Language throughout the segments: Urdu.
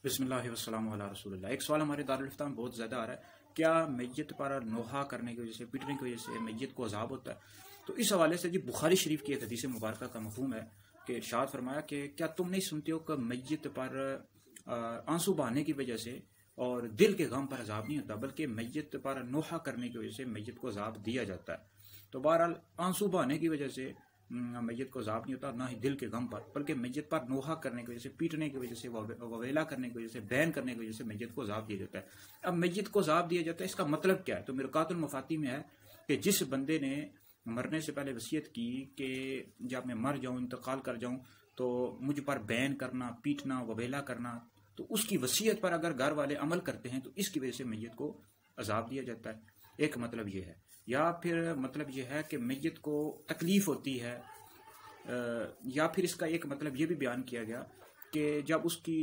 بسم اللہ والسلام علی رسول اللہ۔ ایک سوال ہمارے دارالفتہ میں بہت زیادہ آ رہا ہے، کیا میت پر نوحہ کرنے کی وجہ سے، پیٹنے کی وجہ سے میت کو عذاب ہوتا ہے؟ تو اس حوالے سے بخاری شریف کی ایک حدیث مبارکہ کا مفہوم ہے کہ ارشاد فرمایا کہ کیا تم نہیں سنتے ہو کہ میت پر آنسو بہانے کی وجہ سے اور دل کے غم پر عذاب نہیں ہوتا، بلکہ میت پر نوحہ کرنے کی وجہ سے میت کو عذاب دیا جاتا ہے۔ تو بہرحال آنسو بہانے کی وجہ سے میت کو عذاب نہیں ہوتا، نہ ہی دل کے غم پر، بلکہ میت پر نوحہ کرنے کی وجہ سے، پیٹنے کی وجہ سے، وویلا کرنے کی وجہ سے، بین کرنے کی وجہ سے میت کو عذاب دیا جاتا ہے۔ اب میت کو عذاب دیا جاتا ہے، اس کا مطلب کیا ہے؟ تو مرقات المفاتیح میں ہے کہ جس بندے نے مرنے سے پہلے وصیت کی کہ جب میں مر جاؤں، انتقال کر جاؤں، تو مجھ پر بین کرنا، پیٹنا، وویلا کرنا، تو اس کی وصیت پر اگر گھر والے عمل کرتے ہیں تو اس کی وجہ سے میت کو عذاب دیا جاتا ہے۔ ایک مطلب یہ ہے، یا پھر مطلب یہ ہے کہ میت کو تکلیف ہوتی ہے، یا پھر اس کا ایک مطلب یہ بھی بیان کیا گیا کہ جب اس کی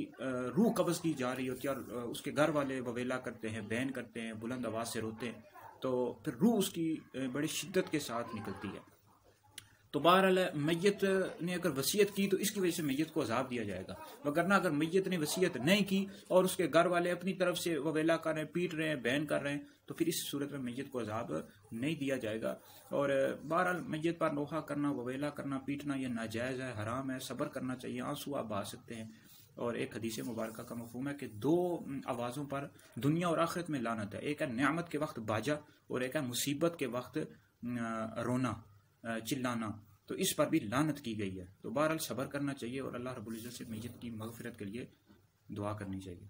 روح قبض کی جا رہی ہوتی ہے اور اس کے گھر والے وویلا کرتے ہیں، بین کرتے ہیں، بلند آواز سے روتے ہیں، تو پھر روح اس کی بڑی شدت کے ساتھ نکلتی ہے۔ تو بہرحال میت نے اگر وصیت کی تو اس کی وجہ سے میت کو عذاب دیا جائے گا، وگرنہ اگر میت نے وصیت نہیں کی اور اس کے گھر والے اپنی طرف سے وویلا کر رہے ہیں، پیٹ رہے ہیں، بین کر رہے ہیں، تو پھر اس صورت میں میت کو عذاب نہیں دیا جائے گا۔ اور بہرحال میت پر نوحہ کرنا، وویلا کرنا، پیٹنا یہ ناجائز ہے، حرام ہے، صبر کرنا چاہیے، آنسو آپ بہا سکتے ہیں۔ اور ایک حدیث مبارکہ کا مفہوم ہے کہ دو آوازوں پر دنیا اور آخرت میں لعنت ہے، ایک ہے نعمت کے وقت باجا اور ایک ہے مصیبت کے وقت رونا، چلانا، تو اس پر بھی لعنت کی گئی ہے۔ تو بہرحال صبر کرنا چاہیے اور اللہ رب العزت سے میت کی مغفرت کے لیے دعا کرنی چاہیے۔